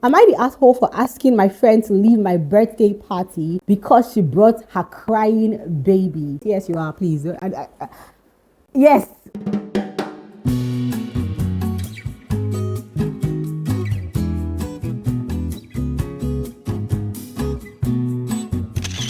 Am I the asshole for asking my friend to leave my birthday party because she brought her crying baby? Yes, you are, please. Yes.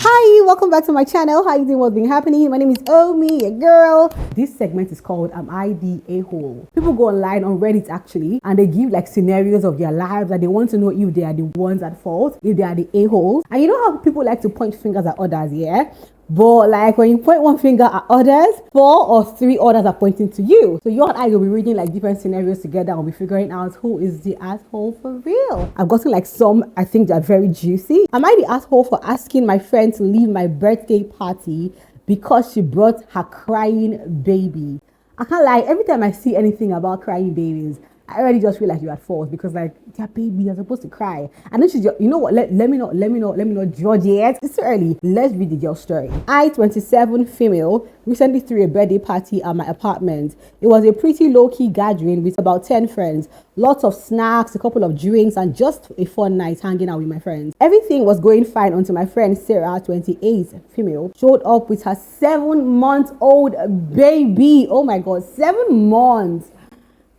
Hi, welcome back to my channel. How you doing? What's been happening? My name is Omi, your girl. This segment is called Am I the A-Hole? People go online on Reddit actually, and they give like scenarios of their lives and they want to know if they are the ones at fault, if they are the A-holes. And you know how people like to point fingers at others, yeah? But like when you point one finger at others, 4 or 3 others are pointing to you. So you and I will be reading like different scenarios together and we'll be figuring out who is the asshole for real. I've gotten like some, I think they're very juicy. Am I the asshole for asking my friend to leave my birthday party because she brought her crying baby? I can't lie, every time I see anything about crying babies, I already just feel like you're at fault because like their baby, you're supposed to cry. And then she's just, you know what, let me not judge yet. It's too early. Let's read the girl's story. I, 27, female, recently threw a birthday party at my apartment. It was a pretty low-key gathering with about 10 friends. Lots of snacks, a couple of drinks, and just a fun night hanging out with my friends. Everything was going fine until my friend Sarah, 28, female, showed up with her 7-month-old baby. Oh my God, 7 months.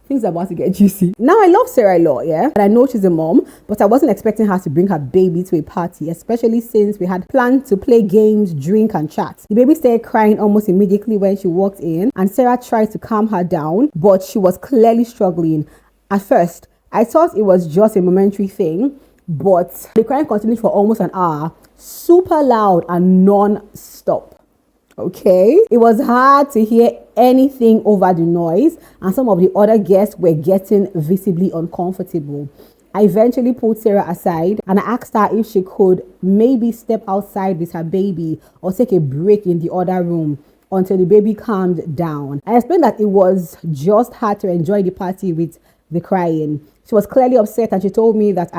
Things are about to get juicy. Now, I love Sarah a lot, yeah? And I know she's a mom, but I wasn't expecting her to bring her baby to a party, especially since we had planned to play games, drink, and chat. The baby started crying almost immediately when she walked in, and Sarah tried to calm her down, but she was clearly struggling. At first, I thought it was just a momentary thing, but the crying continued for almost an hour, super loud and non-stop. Okay, it was hard to hear anything over the noise, and some of the other guests were getting visibly uncomfortable. I eventually pulled Sarah aside and I asked her if she could maybe step outside with her baby or take a break in the other room until the baby calmed down. I explained that it was just hard to enjoy the party with the crying. She was clearly upset, and she told me that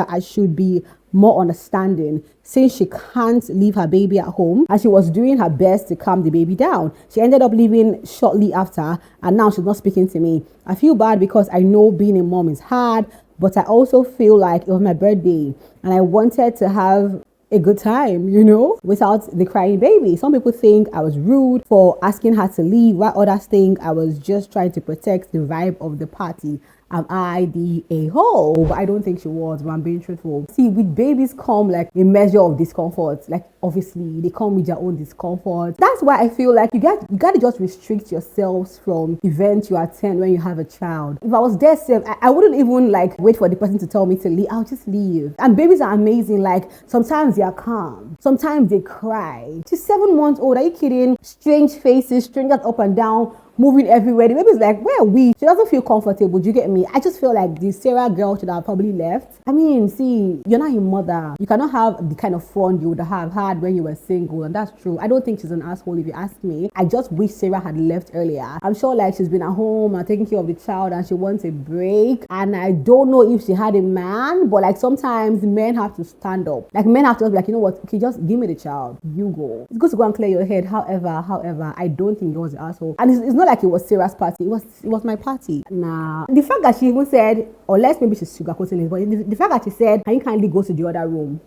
I should be more understanding since she can't leave her baby at home, and she was doing her best to calm the baby down. She ended up leaving shortly after, and now she's not speaking to me. I feel bad because I know being a mom is hard, but I also feel like it was my birthday and I wanted to have a good time, you know, without the crying baby. Some people think I was rude for asking her to leave, while others think I was just trying to protect the vibe of the party. Am I the A-hole? But I don't think she was, but I'm being truthful. See, with babies come like a measure of discomfort. Like obviously they come with their own discomfort. That's why I feel like you got to just restrict yourselves from events you attend when you have a child. If I was there, I wouldn't even like wait for the person to tell me to leave. I'll just leave. And babies are amazing. Like sometimes they are calm, sometimes they cry. She's 7 months old. Are you kidding? Strange faces, strangers up and down, moving everywhere. The baby's like, where are we? She doesn't feel comfortable. Do you get me? I just feel like the Sarah girl should have probably left. I mean, see, you're not your mother. You cannot have the kind of fun you would have had when you were single, and that's true. I don't think she's an asshole if you ask me. I just wish Sarah had left earlier. I'm sure like she's been at home and taking care of the child and she wants a break. And I don't know if she had a man, but like sometimes men have to stand up. Like men have to be like, you know what? Okay, just give me the child. You go. It's good to go and clear your head. However, I don't think it was an asshole. And it's not like it was Sarah's party. It was my party. Nah. The fact that she even said, unless maybe she's sugarcoating it, but the fact that she said, can you kindly go to the other room?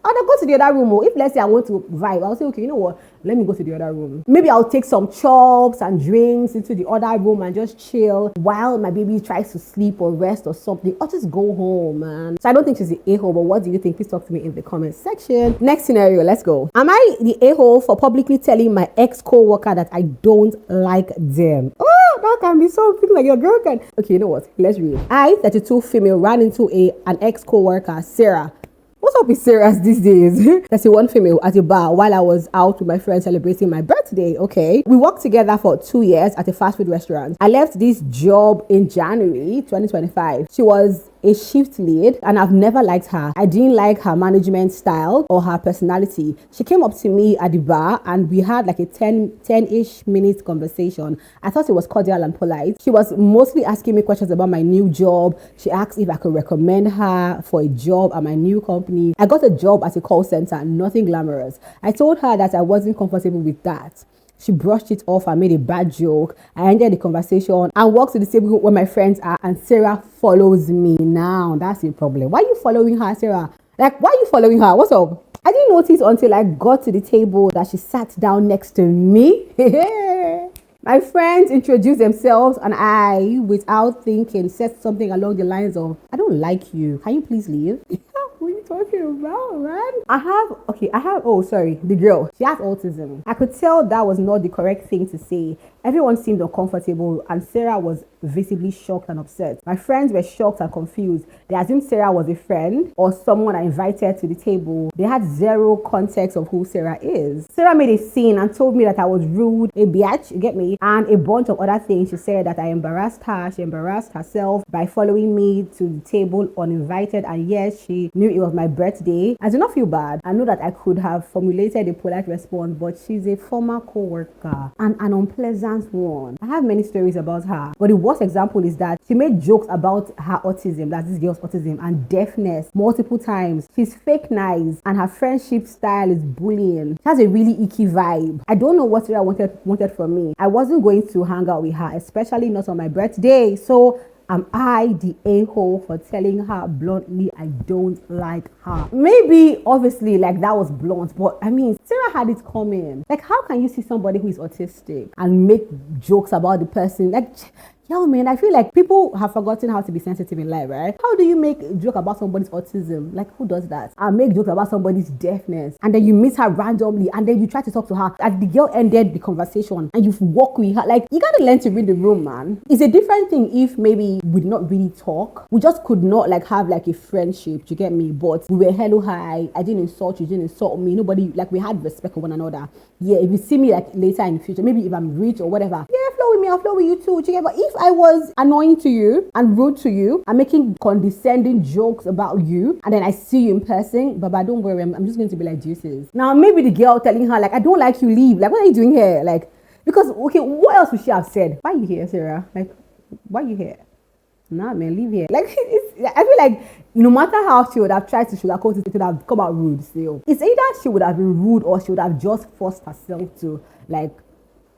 I'll go to the other room. If let's say I want to vibe, I'll say, okay, you know what? Let me go to the other room. Maybe I'll take some chops and drinks into the other room and just chill while my baby tries to sleep or rest or something. Or just go home, man. So I don't think she's the A-hole, but what do you think? Please talk to me in the comment section. Next scenario, let's go. Am I the A-hole for publicly telling my ex-coworker that I don't like them? Oh, that can be something like your girl can. Okay, you know what? Let's read. I, 32 female, ran into an ex-coworker, Sarah. What's up with Sarah's these days? 31 female at a bar while I was out with my friends celebrating my birthday. Okay. We worked together for 2 years at a fast food restaurant. I left this job in January 2025. She was a shift lead and I've never liked her. I didn't like her management style or her personality. She came up to me at the bar and we had like a 10-ish minute conversation. I thought it was cordial and polite. She was mostly asking me questions about my new job. She asked if I could recommend her for a job at my new company. I got a job at a call center, nothing glamorous. I told her that I wasn't comfortable with that. She brushed it off and made a bad joke. I ended the conversation and walked to the table where my friends are, and Sarah follows me. Now, that's the problem. Why are you following her, Sarah? Like, why are you following her? What's up? I didn't notice until I got to the table that she sat down next to me. My friends introduced themselves and I, without thinking, said something along the lines of, I don't like you. Can you please leave? What are you talking about, man? The girl. She has autism. I could tell that was not the correct thing to say. Everyone seemed uncomfortable and Sarah was visibly shocked and upset. My friends were shocked and confused. They assumed Sarah was a friend or someone I invited to the table. They had zero context of who Sarah is. Sarah made a scene and told me that I was rude, a biatch, you get me, and a bunch of other things. She said that I embarrassed her. She embarrassed herself by following me to the table uninvited, and yes, she knew it was my birthday. I do not feel bad. I know that I could have formulated a polite response, but she's a former co-worker and an unpleasant one. I have many stories about her, but the worst example is that she made jokes about her autism, that's this girl's autism, and deafness multiple times. She's fake nice and her friendship style is bullying. She has a really icky vibe. I don't know what Sarah wanted from me. I wasn't going to hang out with her, especially not on my birthday. So am I the a-hole for telling her bluntly I don't like her? Maybe, obviously, like that was blunt, but I mean, Sarah had it coming. Like, how can you see somebody who is autistic and make jokes about the person? Like, yo, man, I feel like people have forgotten how to be sensitive in life, right? How do you make a joke about somebody's autism? Like, who does that? And make jokes about somebody's deafness, and then you meet her randomly, and then you try to talk to her. Like, the girl ended the conversation, and you walk with her. Like, you gotta learn to read the room, man. It's a different thing if maybe we did not really talk. We just could not like have like a friendship, do you get me? But we were hello, hi. I didn't insult you, didn't insult me. Nobody, like, we had respect for one another. Yeah, if you see me like later in the future, maybe if I'm rich or whatever, yeah, flow with me, I'll flow with you too. Do you get? But if I was annoying to you and rude to you and making condescending jokes about you, and then I see you in person, Baba, don't worry, I'm just going to be like juices. Now, maybe the girl telling her, like, I don't like you, leave. Like, what are you doing here? Like, because, okay, what else would she have said? Why are you here, Sarah? Like, why are you here? Nah, man, leave here. Like, I feel like no matter how she would have tried to sugarcoat it, it would have come out rude still. It's either she would have been rude or she would have just forced herself to, like,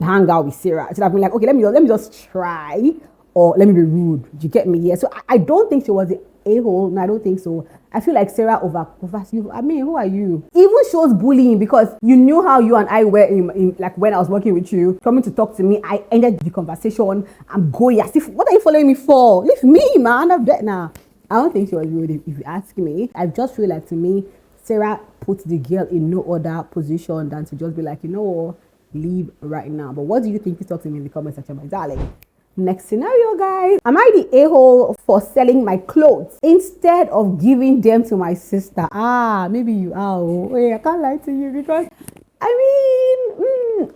hang out with Sarah. She would have been like, okay, let me just try, or let me be rude. Do you get me? Yeah. So I don't think she was the a-hole. No, I don't think so. I feel like Sarah over you. I mean, who are you? Even shows bullying, because you knew how you and I were in like when I was working with you, coming to talk to me. I ended the conversation. I'm going as if, what are you following me for? Leave me, man. I'm dead now. I don't think she was rude, if you ask me. I just feel like, to me, Sarah put the girl in no other position than to just be like, you know what, leave right now. But what do you think? Please talk to me in the comment section, my darling. Next scenario, guys. Am I the a-hole for selling my clothes instead of giving them to my sister? Maybe you are. Wait, I can't lie to you, because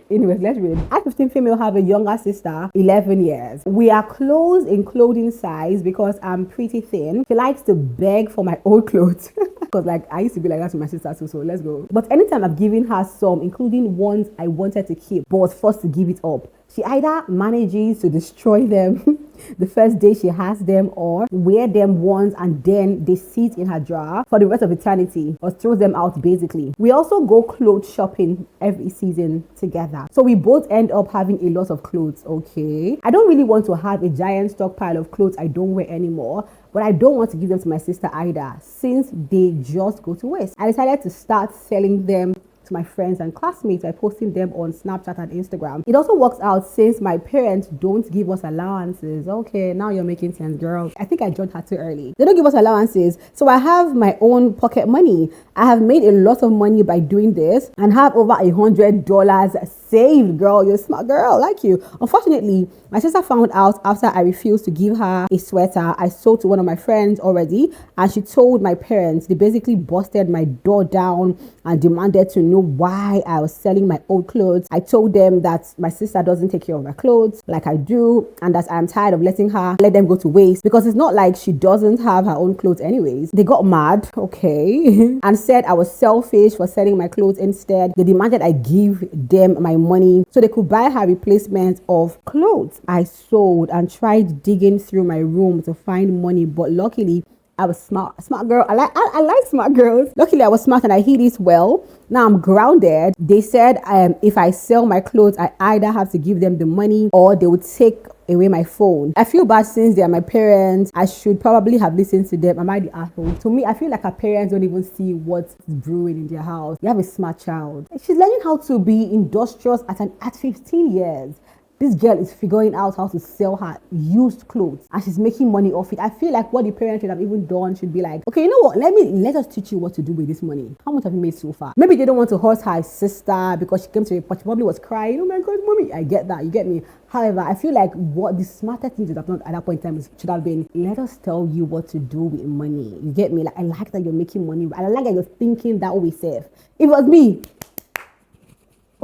anyways, let's read. I, 15 female, have a younger sister, 11 years. We are close in clothing size because I'm pretty thin. She likes to beg for my old clothes. Because like I used to be like that with my sister too, so let's go. But anytime I've given her some, including ones I wanted to keep but was forced to give it up, she either manages to destroy them the first day she has them, or wear them once and then they sit in her drawer for the rest of eternity, or throws them out basically. We also go clothes shopping every season together, so we both end up having a lot of clothes. Okay, I don't really want to have a giant stockpile of clothes I don't wear anymore, but I don't want to give them to my sister either, since they just go to waste. I decided to start selling them to my friends and classmates by posting them on Snapchat and Instagram. It also works out since my parents don't give us allowances. Okay, now you're making sense, girl. I think I joined her too early. They don't give us allowances, so I have my own pocket money. I have made a lot of money by doing this and have over $100 saved, girl. You're a smart girl, like you. Unfortunately, my sister found out after I refused to give her a sweater I sold to one of my friends already, and she told my parents. They basically busted my door down and demanded to know why I was selling my old clothes. I told them that my sister doesn't take care of my clothes like I do, and that I'm tired of letting her let them go to waste, because it's not like she doesn't have her own clothes anyways. They got mad, okay, and said I was selfish for selling my clothes instead. They demanded I give them my money so they could buy her replacement of clothes. I sold and tried digging through my room to find money, but luckily I was smart girl. I like smart girls. Luckily, I was smart and I hid this well. Now I'm grounded. They said if I sell my clothes, I either have to give them the money or they would take away my phone. I feel bad since they are my parents. I should probably have listened to them. Am I the asshole? To me, I feel like our parents don't even see what's brewing in their house. You have a smart child. She's learning how to be industrious at 15 years. This girl is figuring out how to sell her used clothes and she's making money off it. I feel like what the parents should have even done should be like, okay, you know what? Let us teach you what to do with this money. How much have you made so far? Maybe they don't want to hurt her sister because she came to a but she probably was crying. Oh my God, mommy. I get that. You get me? However, I feel like what the smarter thing should have done at that point in time should have been, let us tell you what to do with money. You get me? Like, I like that you're making money. I like that you're thinking that way safe. If it was me,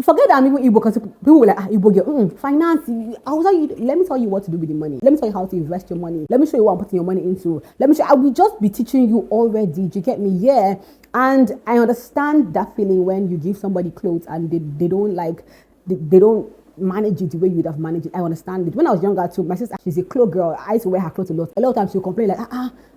forget that I'm even Igbo because people were like, Igbo girl, finance. Let me tell you what to do with the money. Let me tell you how to invest your money. Let me show you what I'm putting your money into. I will just be teaching you already. Do you get me? Yeah. And I understand that feeling when you give somebody clothes and they don't manage it the way you would have managed it. I understand it. When I was younger too, my sister, she's a clothes girl. I used to wear her clothes a lot. A lot of times she'll complain like,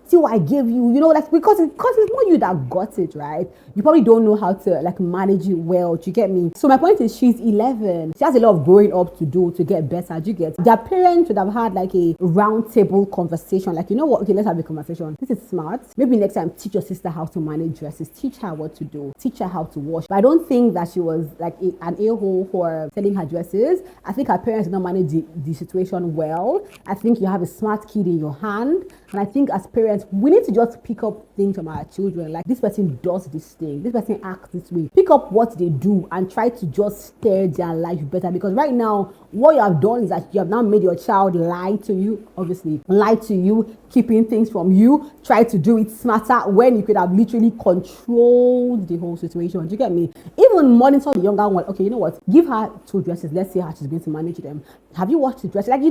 see what I gave you, like because it's not you that got it, right? You probably don't know how to like manage it well. Do you get me? So my point is she's 11. She has a lot of growing up to do to get better. Do you get? Their parents should have had like a round table conversation. Like, you know what? Okay, let's have a conversation. This is smart. Maybe next time teach your sister how to manage dresses. Teach her what to do. Teach her how to wash. But I don't think that she was like an a-hole for selling her dresses. I think her parents did not manage the situation well. I think you have a smart kid in your hand. And I think as parents, we need to just pick up things from our children. Like, this person does this thing. This person acts this way. Pick up what they do and try to just steer their life better. Because right now, what you have done is that you have now made your child lie to you. Obviously, lie to you, keeping things from you. Try to do it smarter when you could have literally controlled the whole situation. Do you get me? Even monitor the younger one. Okay, you know what? Give her 2 dresses. Let's see how she's going to manage them. Have you watched the dress? Like,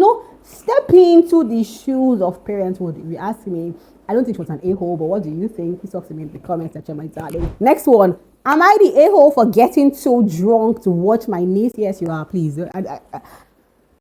step into the shoes of parenthood. If you ask me, I don't think she was an a-hole, but what do you think? Please talk to me in the comment section, my darling. Next one. Am I the a-hole for getting too drunk to watch my niece? Yes, you are. Please.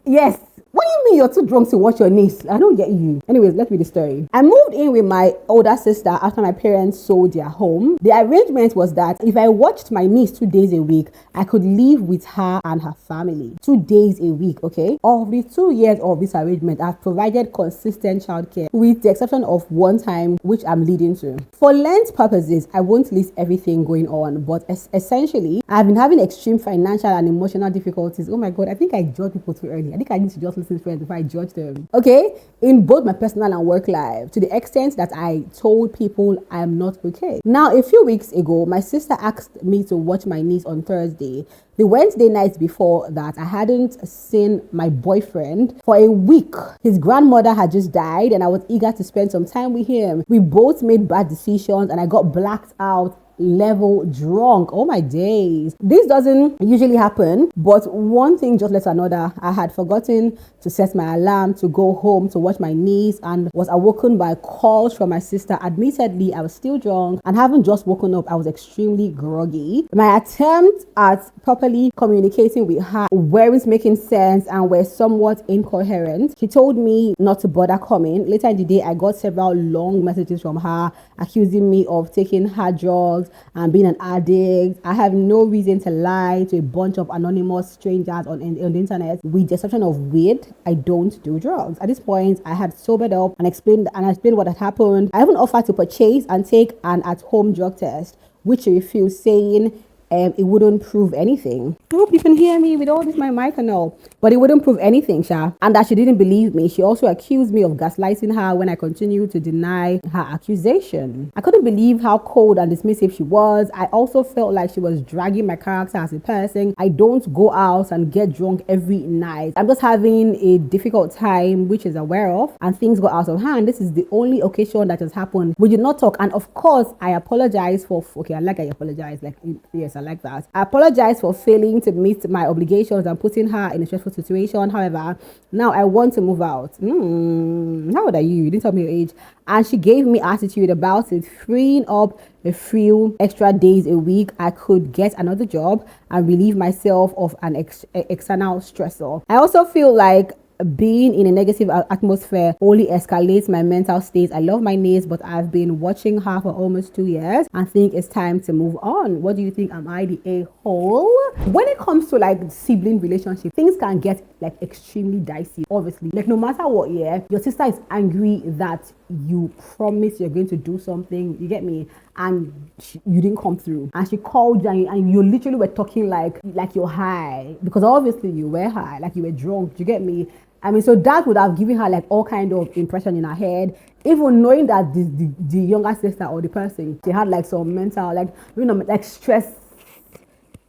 Yes. What do you mean you're too drunk to watch your niece? I don't get you. Anyways, let's read the story. I moved in with my older sister after my parents sold their home. The arrangement was that if I watched my niece 2 days a week, I could live with her and her family. 2 days a week, okay? Of the 2 years of this arrangement, I've provided consistent childcare with the exception of one time, which I'm leading to. For length purposes, I won't list everything going on, but essentially, I've been having extreme financial and emotional difficulties. Oh my God, I think I judge people too early. I think I need to just listen to friends before I judge them. Okay? In both my personal and work life, to the extent that I told people I'm not okay. Now, a few weeks ago, my sister asked me to watch my niece on Thursday. The Wednesday night before that, I hadn't seen my boyfriend for a week. His grandmother had just died and I was eager to spend some time with him. We both made bad decisions and I got blacked out level drunk. Oh my days. This doesn't usually happen, but one thing just led to another. I had forgotten to set my alarm to go home to watch my niece and was awoken by calls from my sister. Admittedly, I was still drunk and having just woken up, I was extremely groggy. My attempt at properly communicating with her weren't making sense and were somewhat incoherent. She told me not to bother coming. Later in the day, I got several long messages from her accusing me of taking her drugs and being an addict. I have no reason to lie to a bunch of anonymous strangers on the internet. With the exception of weed, I don't do drugs. At this point, I had sobered up and explained what had happened. I even offered to purchase and take an at-home drug test, which she refused, saying it wouldn't prove anything. I hope you can hear me with all this my mic and all. But it wouldn't prove anything, Sha. And that she didn't believe me. She also accused me of gaslighting her when I continued to deny her accusation. I couldn't believe how cold and dismissive she was. I also felt like she was dragging my character as a person. I don't go out and get drunk every night. I'm just having a difficult time, which is aware of, and things got out of hand. This is the only occasion that has happened. We did not talk. And of course, I apologize for, okay, I apologize. Like, yes, I like that. I apologize for failing to meet my obligations and putting her in a stressful situation. However, now I want to move out. How old are you? You didn't tell me your age. And she gave me attitude about it, freeing up a few extra days a week. I could get another job and relieve myself of an external stressor. I also feel like being in a negative atmosphere only escalates my mental state. I love my niece, but I've been watching her for almost 2 years and think it's time to move on. What do you think? Am I the a-hole? When it comes to like sibling relationship, things can get like extremely dicey, obviously. Like no matter what, yeah, your sister is angry that you promised you're going to do something, you get me, and you didn't come through, and she called you and you literally were talking like you're high, because obviously you were high, like you were drunk, you get me. I mean, so that would have given her like all kind of impression in her head, even knowing that the younger sister or the person, she had like some mental, like, you know, like stress,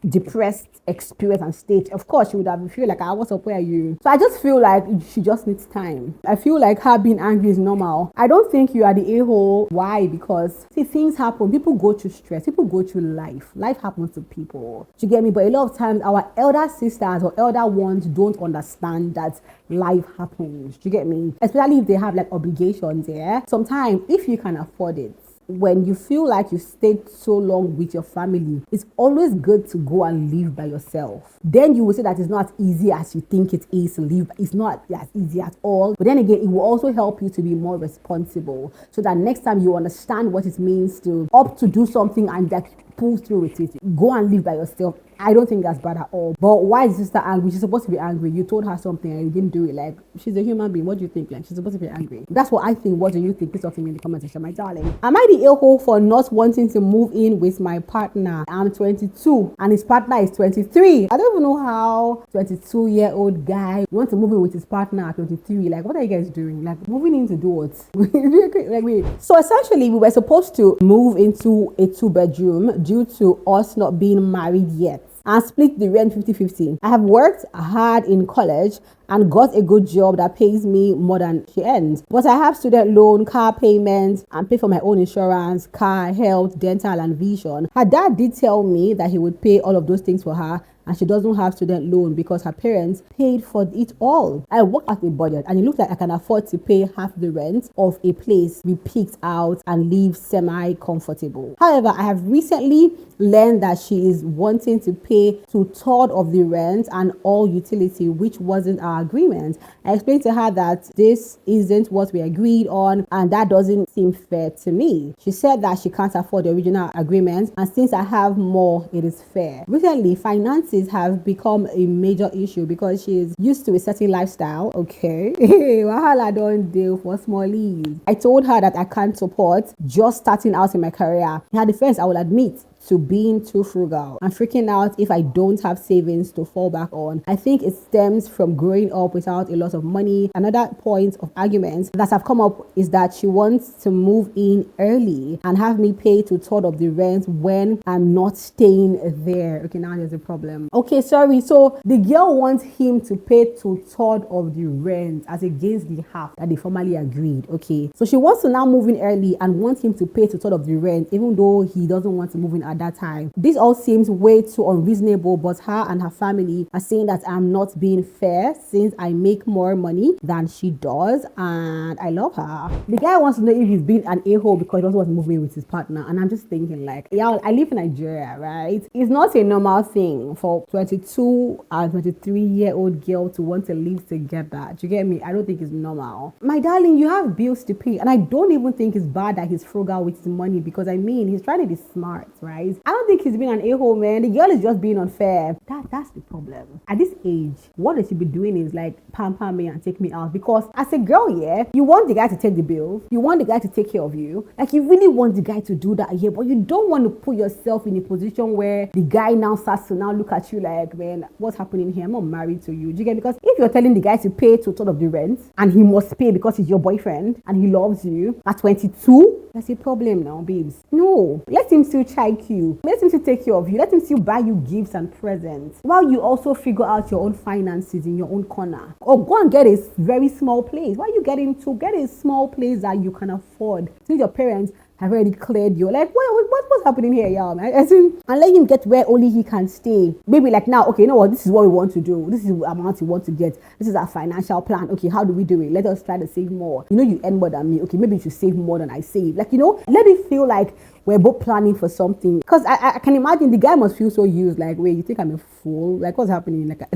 depressed experience and state. Of course she would have feel like, what's up, where are you? So I just feel like she just needs time. I feel like her being angry is normal. I don't think you are the a-hole. Why? Because see, things happen, people go through stress, people go through life happens to people, do you get me? But a lot of times our elder sisters or elder ones don't understand that life happens, do you get me? Especially if they have like obligations. Sometimes if you can afford it, when you feel like you stayed so long with your family, it's always good to go and live by yourself. Then you will say that it's not as easy as you think it is to live. It's not as easy at all. But then again, it will also help you to be more responsible, so that next time you understand what it means to opt to do something and like pull through with it. Go and live by yourself. I don't think that's bad at all. But why is sister angry? She's supposed to be angry. You told her something and you didn't do it. Like, she's a human being. What do you think? Like, she's supposed to be angry. That's what I think. What do you think? Please talk to me in the comment section, my darling. Am I the a-hole for not wanting to move in with my partner? I'm 22 and his partner is 23. I don't even know how 22-year-old guy wants to move in with his partner at 23. Like, what are you guys doing? Like, moving in to do what? Like, wait. So essentially, we were supposed to move into a 2-bedroom due to us not being married yet, and split the rent 50-50. I have worked hard in college and got a good job that pays me more than she earns. But I have student loan, car payments, and pay for my own insurance, car, health, dental, and vision. Her dad did tell me that he would pay all of those things for her, and she doesn't have student loan because her parents paid for it all. I work at a budget and it looks like I can afford to pay half the rent of a place we picked out and live semi-comfortable. However, I have recently learned that she is wanting to pay 2/3 of the rent and all utility, which wasn't our agreement. I explained to her that this isn't what we agreed on and that doesn't seem fair to me. She said that she can't afford the original agreement, and since I have more, it is fair. Recently, finances have become a major issue because she is used to a certain lifestyle. Okay. Wahala don't deal for smallies. I told her that I can't support just starting out in my career. In her defense, I will admit to being too frugal and freaking out if I don't have savings to fall back on. I think it stems from growing up without a lot of money. Another point of argument that have come up is that she wants to move in early and have me pay 2/3 of the rent when I'm not staying there. Okay, now there's a problem. Okay, sorry. So the girl wants him to pay 2/3 of the rent as against the half that they formally agreed. Okay, so she wants to now move in early and wants him to pay 2/3 of the rent even though he doesn't want to move in at that time. This all seems way too unreasonable, but her and her family are saying that I'm not being fair since I make more money than she does, and I love her. The guy wants to know if he's been an a-hole because he doesn't want to move in with his partner, and I'm just thinking like, yeah, I live in Nigeria, right? It's not a normal thing for 22 and 23-year-old girl to want to live together. Do you get me? I don't think it's normal. My darling, you have bills to pay, and I don't even think it's bad that he's frugal with his money, because I mean, he's trying to be smart, right? I don't think he's been an a-hole, man. The girl is just being unfair. That's the problem. At this age, what they should be doing is like pamper me and take me out, because as a girl, yeah, you want the guy to take the bills, you want the guy to take care of you, like you really want the guy to do that, yeah, but you don't want to put yourself in a position where the guy now starts to now look at you like, man, what's happening here? I'm not married to you. Do you get? Because if you're telling the guy to pay 2/3 of the rent and he must pay because he's your boyfriend and he loves you at 22, that's a problem now, babes. No, let him still chike you. Let him still take care of you. Let him still buy you gifts and presents while you also figure out your own finances in your own corner. Or go and get a very small place. Why are you getting to get a small place that you can afford? Since your parents have already cleared you. Like, what's happening here, y'all, man? As in, and let him get where only he can stay. Maybe like now, okay, you know what? This is what we want to do. This is the amount we want to get. This is our financial plan. Okay, how do we do it? Let us try to save more. You know, you earn more than me. Okay, maybe you should save more than I save. Like, you know, let me feel like we're both planning for something. Because I can imagine the guy must feel so used. Like, wait, you think I'm a fool? Like, what's happening? Like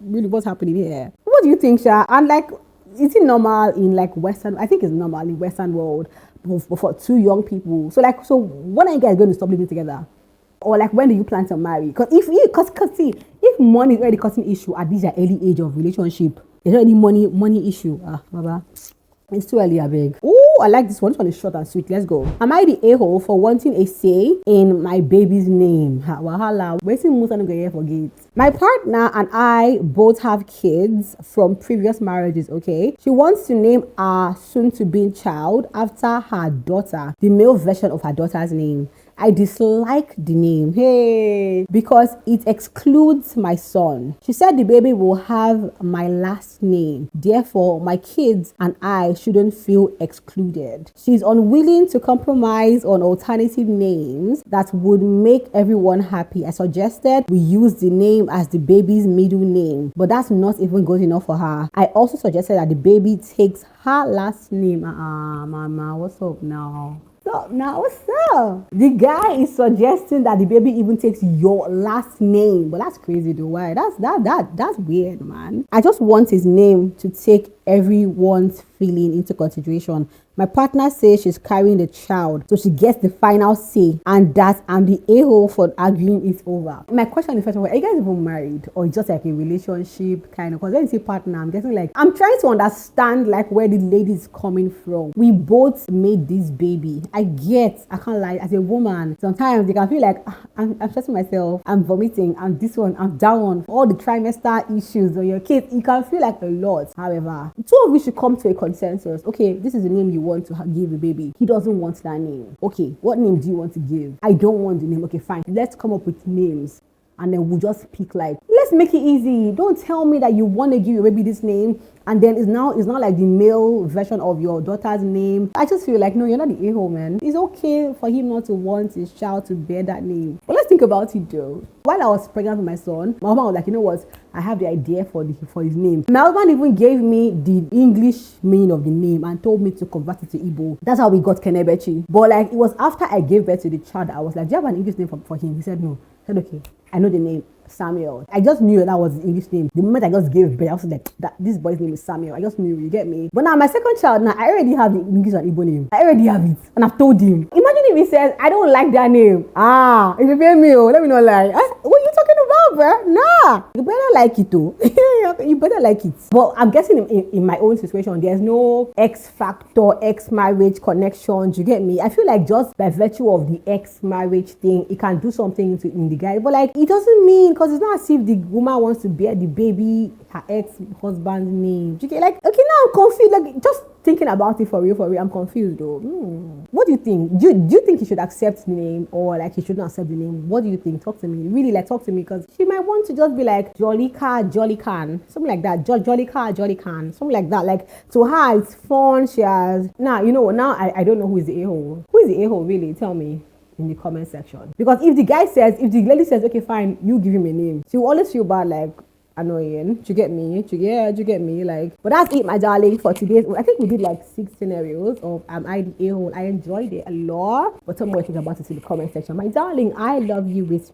really, what's happening here? What do you think, Sha? And like, is it normal in like Western? I think it's normal in Western world for two young people. So like, so when are you guys going to stop living together? Or like, when do you plan to marry? Because see, if money is already causing issue at this early age of relationship, there's already money issue. Baba. It's too early, I beg. Oh, I like this one. This one is short and sweet. Let's go. Am I the a-hole for wanting a say in my baby's name? Wahala. Waiting most of the forget. My partner and I both have kids from previous marriages, okay? She wants to name our soon-to-be child after her daughter, the male version of her daughter's name. I dislike the name, hey, because it excludes my son. She said the baby will have my last name. Therefore, my kids and I shouldn't feel excluded. She's unwilling to compromise on alternative names that would make everyone happy. I suggested we use the name as the baby's middle name, but that's not even good enough for her. I also suggested that the baby takes her last name. Mama, what's up now? What's up? The guy is suggesting that the baby even takes your last name, but that's crazy though. Why? That's weird, man. I just want his name to take everyone's feeling into consideration. My partner says she's carrying the child, so she gets the final say, and that I'm the a-hole for arguing it over. My question is, first of all, are you guys even married, or just like a relationship kind of? Because when you say partner, I'm guessing like, I'm trying to understand like where the lady is coming from. We both made this baby. I can't lie, as a woman, sometimes you can feel like, I'm stressing myself, I'm vomiting, I'm this one, I'm that one, all the trimester issues on your kids. You can feel like a lot. However, two of you should come to a consensus. Okay, this is the name you want to give the baby. He doesn't want that name. Okay, what name do you want to give? I don't want the name. Okay, fine. Let's come up with names. And then we'll just pick like, let's make it easy. Don't tell me that you want to give your baby this name and then it's not like the male version of your daughter's name. I just feel like, no, you're not the a-hole, man. It's okay for him not to want his child to bear that name. But let's think about it though. While I was pregnant with my son, my husband was like, you know what? I have the idea for his name. My husband even gave me the English meaning of the name and told me to convert it to Igbo. That's how we got Kenebechi. But like, it was after I gave birth to the child, I was like, do you have an English name for him? He said, no. I said, okay. I know the name, Samuel. I just knew that was the English name. The moment I just gave birth, I was like, this boy's name is Samuel. I just knew, you get me? But now my second child, now I already have the English and Igbo name. I already have it. And I've told him. Imagine if he says, I don't like that name. If you pay me, let me not lie. What are you talking about, bro? Nah. You better like it too. You better like it. But I'm guessing in my own situation, there's no X factor, X marriage connections. You get me? I feel like just by virtue of the X marriage thing, it can do something in the guy. But like, it doesn't mean, because it's not as if the woman wants to bear the baby her ex-husband's name. You get like, okay, now I'm confused. Like, just thinking about it for real, I'm confused though. What do you think? Do you think he should accept the name or like he shouldn't accept the name? What do you think? Talk to me. Really, like, talk to me, because she might want to just be like Jolly Khan, something like that. Jolly Khan, something like that. Like, to her, it's fun. She has now. You know what? Now I don't know who is the a-hole. Who is the a-hole? Really? Tell me in the comment section. Because if the lady says, okay, fine, you give him a name, she will always feel bad, like, annoying. Do you get me? Do you get me? Like, but that's it, my darling, for today's. I think we did like 6 scenarios of Am I the a-hole? I enjoyed it a lot. But tell me what you think about it in the comment section. My darling, I love you with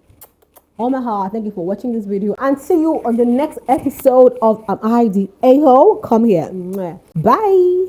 all my heart. Thank you for watching this video, and see you on the next episode of Am I the a-hole? Come here. Bye.